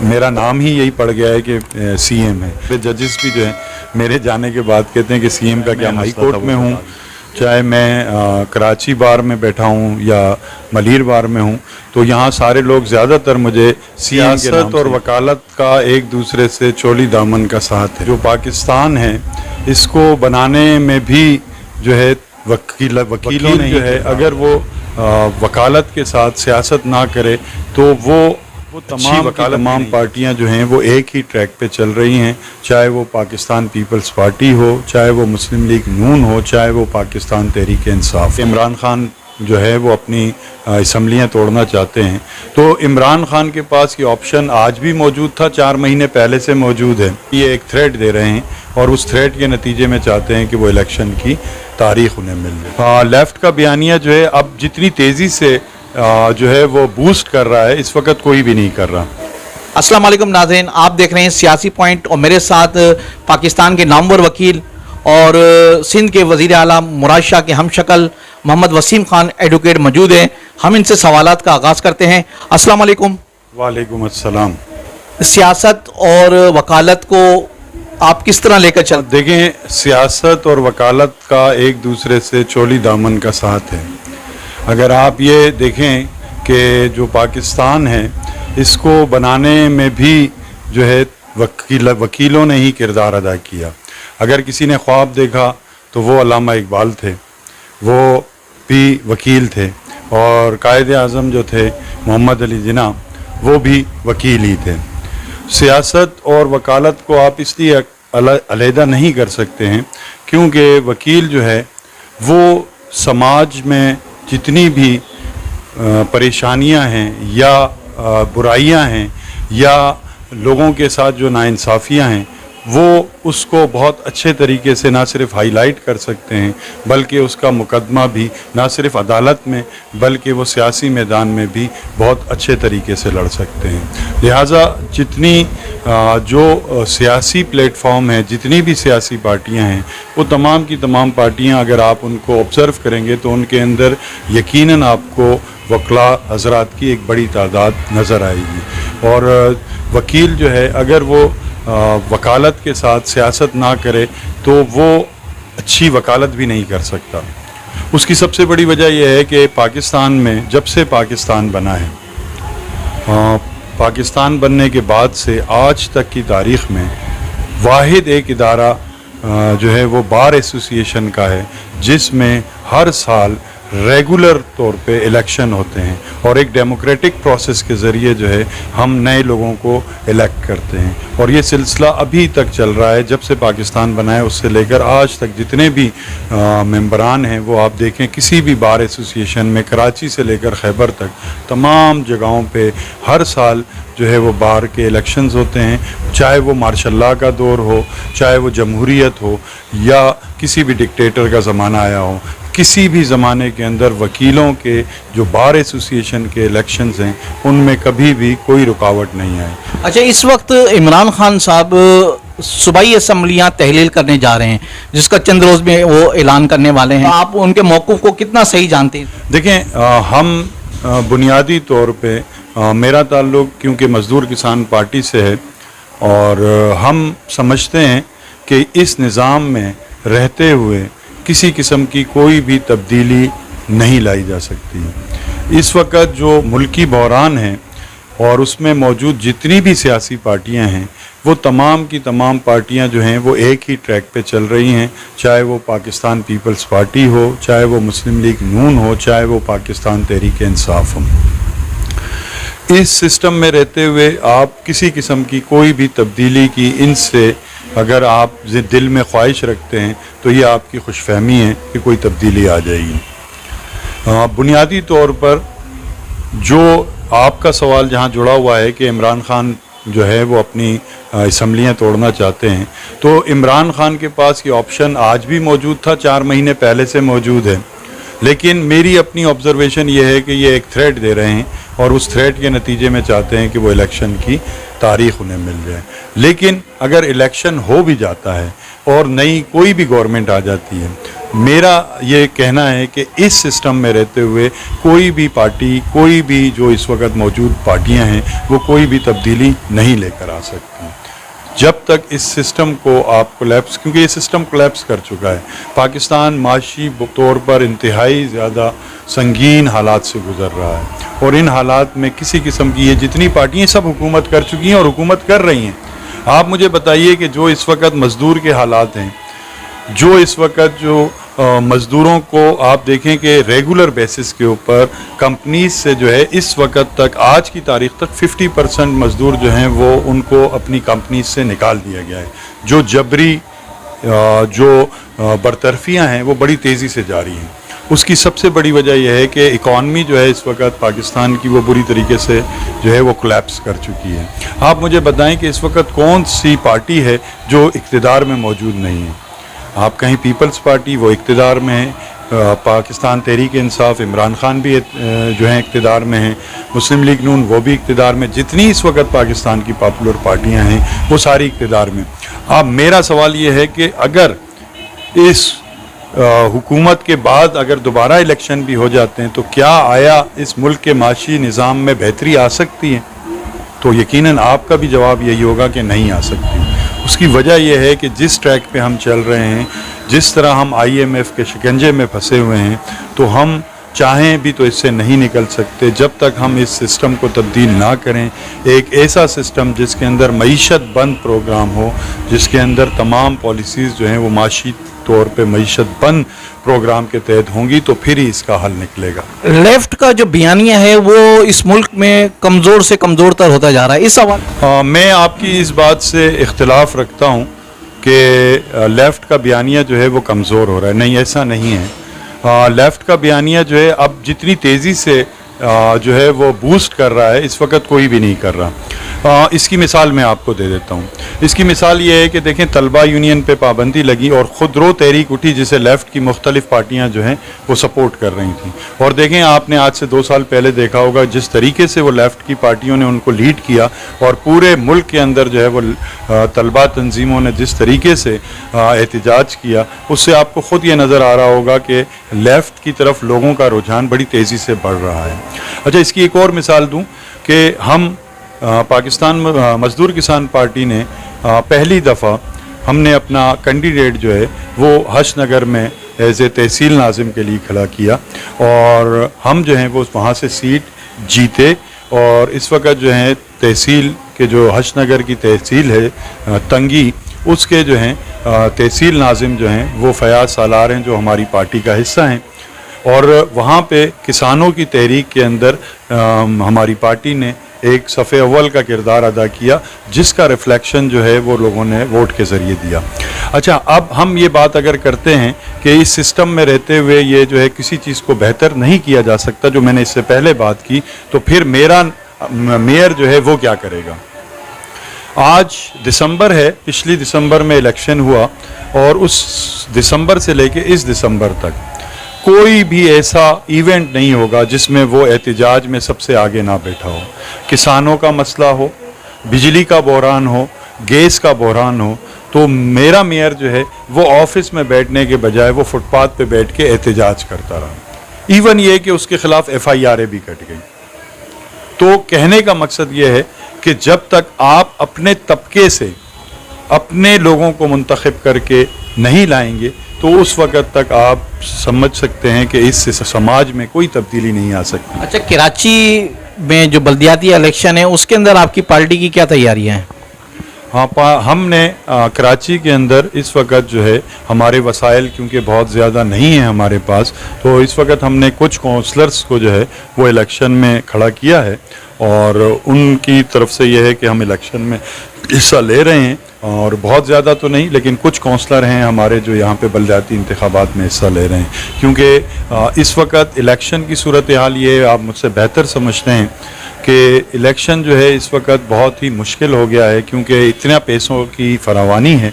میرا نام ہی یہی پڑ گیا ہے کہ سی ایم ہے. ججز بھی جو ہیں میرے جانے کے بعد کہتے ہیں کہ سی ایم کا کیا. ہائی کورٹ میں ہوں, چاہے میں کراچی بار میں بیٹھا ہوں یا ملیر بار میں ہوں, تو یہاں سارے لوگ زیادہ تر مجھے سیاست اور وکالت کا ایک دوسرے سے چولی دامن کا ساتھ ہے. جو پاکستان ہے اس کو بنانے میں بھی جو ہے وکیلوں نے جو ہے اگر وہ وکالت کے ساتھ سیاست نہ کرے تو وہ تمام پارٹیاں جو ہیں وہ ایک ہی ٹریک پہ چل رہی ہیں, چاہے وہ پاکستان پیپلز پارٹی ہو, چاہے وہ مسلم لیگ نون ہو, چاہے وہ پاکستان تحریک انصاف. عمران خان جو ہے وہ اپنی اسمبلیاں توڑنا چاہتے ہیں, تو عمران خان کے پاس یہ آپشن آج بھی موجود تھا, 4 مہینے پہلے سے موجود ہے. یہ ایک تھریٹ دے رہے ہیں اور اس تھریٹ کے نتیجے میں چاہتے ہیں کہ وہ الیکشن کی تاریخ انہیں مل جائے. لیفٹ کا بیانیہ جو ہے اب جتنی تیزی سے جو ہے وہ بوسٹ کر رہا ہے اس وقت کوئی بھی نہیں کر رہا. السلام علیکم ناظرین, آپ دیکھ رہے ہیں سیاسی پوائنٹ اور میرے ساتھ پاکستان کے نامور وکیل اور سندھ کے وزیر اعلیٰ مراد شاہ کے ہم شکل محمد وسیم خان ایڈوکیٹ موجود ہیں. ہم ان سے سوالات کا آغاز کرتے ہیں. السلام علیکم. وعلیکم السلام. سیاست اور وکالت کو آپ کس طرح لے کر چلتے؟ دیکھیں, سیاست اور وکالت کا ایک دوسرے سے چولی دامن کا ساتھ ہے. اگر آپ یہ دیکھیں کہ جو پاکستان ہے اس کو بنانے میں بھی جو ہے وکیلوں نے ہی کردار ادا کیا. اگر کسی نے خواب دیکھا تو وہ علامہ اقبال تھے, وہ بھی وکیل تھے, اور قائد اعظم جو تھے محمد علی جناح وہ بھی وکیل ہی تھے. سیاست اور وکالت کو آپ اس لیے علیحدہ نہیں کر سکتے ہیں کیونکہ وکیل جو ہے وہ سماج میں جتنی بھی پریشانیاں ہیں یا برائیاں ہیں یا لوگوں کے ساتھ جو ناانصافیاں ہیں وہ اس کو بہت اچھے طریقے سے نہ صرف ہائی لائٹ کر سکتے ہیں بلکہ اس کا مقدمہ بھی نہ صرف عدالت میں بلکہ وہ سیاسی میدان میں بھی بہت اچھے طریقے سے لڑ سکتے ہیں. لہٰذا جتنی جو سیاسی پلیٹ فارم ہیں, جتنی بھی سیاسی پارٹیاں ہیں, وہ تمام کی تمام پارٹیاں اگر آپ ان کو آبزرو کریں گے تو ان کے اندر یقیناً آپ کو وکلاء حضرات کی ایک بڑی تعداد نظر آئے گی. اور وکیل جو ہے اگر وہ وکالت کے ساتھ سیاست نہ کرے تو وہ اچھی وکالت بھی نہیں کر سکتا. اس کی سب سے بڑی وجہ یہ ہے کہ پاکستان میں جب سے پاکستان بنا ہے, پاکستان بننے کے بعد سے آج تک کی تاریخ میں واحد ایک ادارہ جو ہے وہ بار ایسوسیشن کا ہے جس میں ہر سال ریگولر طور پہ الیکشن ہوتے ہیں اور ایک ڈیموکریٹک پروسیس کے ذریعے جو ہے ہم نئے لوگوں کو الیکٹ کرتے ہیں. اور یہ سلسلہ ابھی تک چل رہا ہے, جب سے پاکستان بنا ہے اس سے لے کر آج تک جتنے بھی ممبران ہیں وہ آپ دیکھیں کسی بھی بار ایسوسیشن میں کراچی سے لے کر خیبر تک تمام جگہوں پہ ہر سال جو ہے وہ بار کے الیکشنز ہوتے ہیں, چاہے وہ مارشاء اللہ کا دور ہو, چاہے وہ جمہوریت ہو یا کسی بھی ڈکٹیٹر کا زمانہ آیا ہو. کسی بھی زمانے کے اندر وکیلوں کے جو بار ایسوسیشن کے الیکشنز ہیں ان میں کبھی بھی کوئی رکاوٹ نہیں آئی. اچھا, اس وقت عمران خان صاحب صوبائی اسمبلیاں تحلیل کرنے جا رہے ہیں جس کا چند روز میں وہ اعلان کرنے والے ہیں, آپ ان کے موقف کو کتنا صحیح جانتے ہیں؟ دیکھیں, ہم بنیادی طور پہ میرا تعلق کیونکہ مزدور کسان پارٹی سے ہے اور ہم سمجھتے ہیں کہ اس نظام میں رہتے ہوئے کسی قسم کی کوئی بھی تبدیلی نہیں لائی جا سکتی. اس وقت جو ملکی بحران ہے اور اس میں موجود جتنی بھی سیاسی پارٹیاں ہیں وہ تمام کی تمام پارٹیاں جو ہیں وہ ایک ہی ٹریک پہ چل رہی ہیں, چاہے وہ پاکستان پیپلز پارٹی ہو, چاہے وہ مسلم لیگ نون ہو, چاہے وہ پاکستان تحریک انصاف ہو. اس سسٹم میں رہتے ہوئے آپ کسی قسم کی کوئی بھی تبدیلی کی ان سے اگر آپ دل میں خواہش رکھتے ہیں تو یہ آپ کی خوش فہمی ہے کہ کوئی تبدیلی آ جائے گی. بنیادی طور پر جو آپ کا سوال جہاں جڑا ہوا ہے کہ عمران خان جو ہے وہ اپنی اسمبلیاں توڑنا چاہتے ہیں, تو عمران خان کے پاس یہ آپشن آج بھی موجود تھا, 4 مہینے پہلے سے موجود ہے. لیکن میری اپنی آبزرویشن یہ ہے کہ یہ ایک تھریٹ دے رہے ہیں اور اس تھریٹ کے نتیجے میں چاہتے ہیں کہ وہ الیکشن کی تاریخ انہیں مل جائے. لیکن اگر الیکشن ہو بھی جاتا ہے اور نئی کوئی بھی گورنمنٹ آ جاتی ہے, میرا یہ کہنا ہے کہ اس سسٹم میں رہتے ہوئے کوئی بھی پارٹی, کوئی بھی جو اس وقت موجود پارٹیاں ہیں, وہ کوئی بھی تبدیلی نہیں لے کر آ سکتی جب تک اس سسٹم کو آپ کولیپس, کیونکہ یہ سسٹم کولیپس کر چکا ہے. پاکستان معاشی طور پر انتہائی زیادہ سنگین حالات سے گزر رہا ہے, اور ان حالات میں کسی قسم کی یہ جتنی پارٹیاں سب حکومت کر چکی ہیں اور حکومت کر رہی ہیں. آپ مجھے بتائیے کہ جو اس وقت مزدور کے حالات ہیں, جو اس وقت جو مزدوروں کو آپ دیکھیں کہ ریگولر بیسس کے اوپر کمپنیز سے جو ہے اس وقت تک, آج کی تاریخ تک 50% مزدور جو ہیں وہ ان کو اپنی کمپنیز سے نکال دیا گیا ہے. جو جبری جو برطرفیاں ہیں وہ بڑی تیزی سے جاری ہیں. اس کی سب سے بڑی وجہ یہ ہے کہ اکانومی جو ہے اس وقت پاکستان کی وہ بری طریقے سے جو ہے وہ کولیپس کر چکی ہے. آپ مجھے بتائیں کہ اس وقت کون سی پارٹی ہے جو اقتدار میں موجود نہیں ہے؟ آپ کہیں پیپلز پارٹی, وہ اقتدار میں ہے. پاکستان تحریک انصاف, عمران خان بھی جو ہیں اقتدار میں ہیں. مسلم لیگ نون وہ بھی اقتدار میں. جتنی اس وقت پاکستان کی پاپولر پارٹیاں ہیں وہ ساری اقتدار میں. اب میرا سوال یہ ہے کہ اگر اس حکومت کے بعد اگر دوبارہ الیکشن بھی ہو جاتے ہیں تو کیا آیا اس ملک کے معاشی نظام میں بہتری آ سکتی ہے؟ تو یقیناً آپ کا بھی جواب یہی ہوگا کہ نہیں آ سکتی. اس کی وجہ یہ ہے کہ جس ٹریک پہ ہم چل رہے ہیں, جس طرح ہم IMF کے شکنجے میں پھنسے ہوئے ہیں, تو ہم چاہیں بھی تو اس سے نہیں نکل سکتے جب تک ہم اس سسٹم کو تبدیل نہ کریں. ایک ایسا سسٹم جس کے اندر معیشت بند پروگرام ہو, جس کے اندر تمام پالیسیز جو ہیں وہ معاشی طور پہ معیشت بند پروگرام کے تحت ہوں گی, تو پھر ہی اس کا حل نکلے گا. لیفٹ کا جو بیانیہ ہے وہ اس ملک میں کمزور سے کمزور تر ہوتا جا رہا ہے. اس سوال میں آپ کی اس بات سے اختلاف رکھتا ہوں کہ لیفٹ کا بیانیہ جو ہے وہ کمزور ہو رہا ہے. نہیں, ایسا نہیں ہے. لیفٹ کا بیانیہ جو ہے اب جتنی تیزی سے جو ہے وہ بوسٹ کر رہا ہے اس وقت کوئی بھی نہیں کر رہا. اس کی مثال میں آپ کو دے دیتا ہوں. اس کی مثال یہ ہے کہ دیکھیں, طلبہ یونین پہ پابندی لگی اور خودرو تحریک اٹھی جسے لیفٹ کی مختلف پارٹیاں جو ہیں وہ سپورٹ کر رہی تھیں. اور دیکھیں, آپ نے آج سے 2 سال پہلے دیکھا ہوگا جس طریقے سے وہ لیفٹ کی پارٹیوں نے ان کو لیڈ کیا, اور پورے ملک کے اندر جو ہے وہ طلبہ تنظیموں نے جس طریقے سے احتجاج کیا, اس سے آپ کو خود یہ نظر آ رہا ہوگا کہ لیفٹ کی طرف لوگوں کا رجحان بڑی تیزی سے بڑھ رہا ہے. اچھا, اس کی ایک اور مثال دوں کہ ہم پاکستان مزدور کسان پارٹی نے پہلی دفعہ ہم نے اپنا کینڈیڈیٹ جو ہے وہ حشر نگر میں ایز اے تحصیل ناظم کے لیے کھڑا کیا, اور ہم جو ہیں وہ وہاں سے سیٹ جیتے. اور اس وقت جو ہیں تحصیل کے جو حشر نگر کی تحصیل ہے تنگی, اس کے جو ہیں تحصیل ناظم جو ہیں وہ فیاض سالار ہیں جو ہماری پارٹی کا حصہ ہیں. اور وہاں پہ کسانوں کی تحریک کے اندر ہماری پارٹی نے ایک صفِ اول کا کردار ادا کیا, جس کا ریفلیکشن جو ہے وہ لوگوں نے ووٹ کے ذریعے دیا. اچھا, اب ہم یہ بات اگر کرتے ہیں کہ اس سسٹم میں رہتے ہوئے یہ جو ہے کسی چیز کو بہتر نہیں کیا جا سکتا, جو میں نے اس سے پہلے بات کی, تو پھر میرا میئر جو ہے وہ کیا کرے گا؟ آج دسمبر ہے, پچھلی دسمبر میں الیکشن ہوا, اور اس دسمبر سے لے کے اس دسمبر تک کوئی بھی ایسا ایونٹ نہیں ہوگا جس میں وہ احتجاج میں سب سے آگے نہ بیٹھا ہو. کسانوں کا مسئلہ ہو, بجلی کا بحران ہو, گیس کا بحران ہو, تو میرا میئر جو ہے وہ آفس میں بیٹھنے کے بجائے وہ فٹ پاتھ پہ بیٹھ کے احتجاج کرتا رہا. ایون یہ کہ اس کے خلاف FIR بھی کٹ گئی. تو کہنے کا مقصد یہ ہے کہ جب تک آپ اپنے طبقے سے اپنے لوگوں کو منتخب کر کے نہیں لائیں گے تو اس وقت تک آپ سمجھ سکتے ہیں کہ اس سے سماج میں کوئی تبدیلی نہیں آ سکتی. اچھا, کراچی میں جو بلدیاتی الیکشن ہے اس کے اندر آپ کی پارٹی کی کیا تیاریاں ہیں؟ ہاں, ہم نے کراچی کے اندر اس وقت جو ہے ہمارے وسائل کیونکہ بہت زیادہ نہیں ہیں ہمارے پاس, تو اس وقت ہم نے کچھ کونسلرز کو جو ہے وہ الیکشن میں کھڑا کیا ہے, اور ان کی طرف سے یہ ہے کہ ہم الیکشن میں حصہ لے رہے ہیں. اور بہت زیادہ تو نہیں, لیکن کچھ کونسلر ہیں ہمارے جو یہاں پہ بلدیاتی انتخابات میں حصہ لے رہے ہیں. کیونکہ اس وقت الیکشن کی صورتحال یہ آپ مجھ سے بہتر سمجھتے ہیں کہ الیکشن جو ہے اس وقت بہت ہی مشکل ہو گیا ہے، کیونکہ اتنا پیسوں کی فراوانی ہے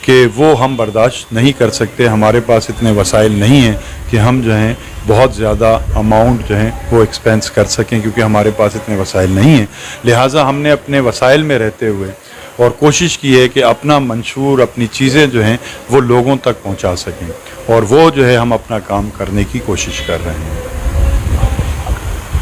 کہ وہ ہم برداشت نہیں کر سکتے. ہمارے پاس اتنے وسائل نہیں ہیں کہ ہم جو ہیں بہت زیادہ اماؤنٹ جو ہیں وہ ایکسپینس کر سکیں، کیونکہ ہمارے پاس اتنے وسائل نہیں ہیں. لہٰذا ہم نے اپنے وسائل میں رہتے ہوئے اور کوشش کی ہے کہ اپنا منشور، اپنی چیزیں جو ہیں وہ لوگوں تک پہنچا سکیں، اور وہ جو ہے ہم اپنا کام کرنے کی کوشش کر رہے ہیں.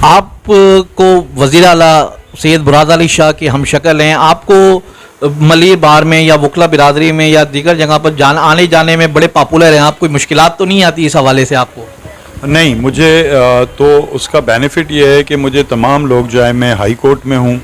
آپ کو وزیر اعلیٰ سید مراد علی شاہ کے ہم شکل ہیں، آپ کو ملیر بار میں یا وکلا برادری میں یا دیگر جگہ پر آنے جانے میں بڑے پاپولر ہیں، آپ کوئی مشکلات تو نہیں آتی اس حوالے سے آپ کو؟ نہیں، مجھے تو اس کا بینیفٹ یہ ہے کہ مجھے تمام لوگ، چاہے میں ہائی کورٹ میں ہوں،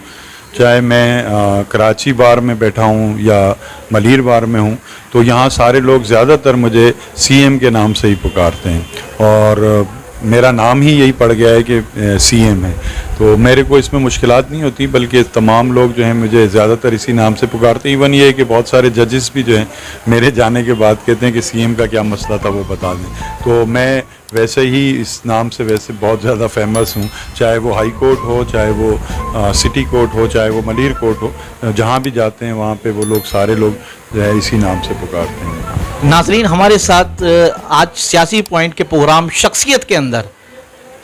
چاہے میں کراچی بار میں بیٹھا ہوں یا ملیر بار میں ہوں، تو یہاں سارے لوگ زیادہ تر مجھے سی ایم کے نام سے ہی پکارتے ہیں، اور میرا نام ہی یہی پڑ گیا ہے کہ سی ایم ہے. تو میرے کو اس میں مشکلات نہیں ہوتی، بلکہ تمام لوگ جو ہیں مجھے زیادہ تر اسی نام سے پکارتے ہیں. ایون یہ ہے کہ بہت سارے ججز بھی جو ہیں میرے جانے کے بعد کہتے ہیں کہ سی ایم کا کیا مسئلہ تھا وہ بتا دیں. تو میں ویسے ہی اس نام سے ویسے بہت زیادہ فیمس ہوں، چاہے وہ ہائی کورٹ ہو، چاہے وہ سٹی کورٹ ہو، چاہے وہ ملیر کورٹ ہو. جہاں بھی جاتے ہیں وہاں پہ وہ لوگ، سارے لوگ جو ہے اسی نام سے پکارتے ہیں. ناظرین، ہمارے ساتھ آج سیاسی پوائنٹ کے پروگرام شخصیت کے اندر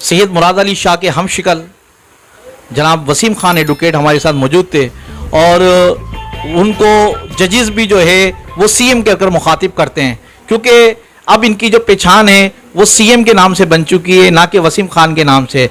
سید مراد علی شاہ کے ہم شکل جناب وسیم خان ایڈوکیٹ ہمارے ساتھ موجود تھے، اور ان کو ججز بھی جو ہے وہ سی ایم کہہ کر مخاطب کرتے ہیں، کیونکہ اب ان کی جو پہچان ہے وہ سی ایم کے نام سے بن چکی ہے، نہ کہ وسیم خان کے نام سے.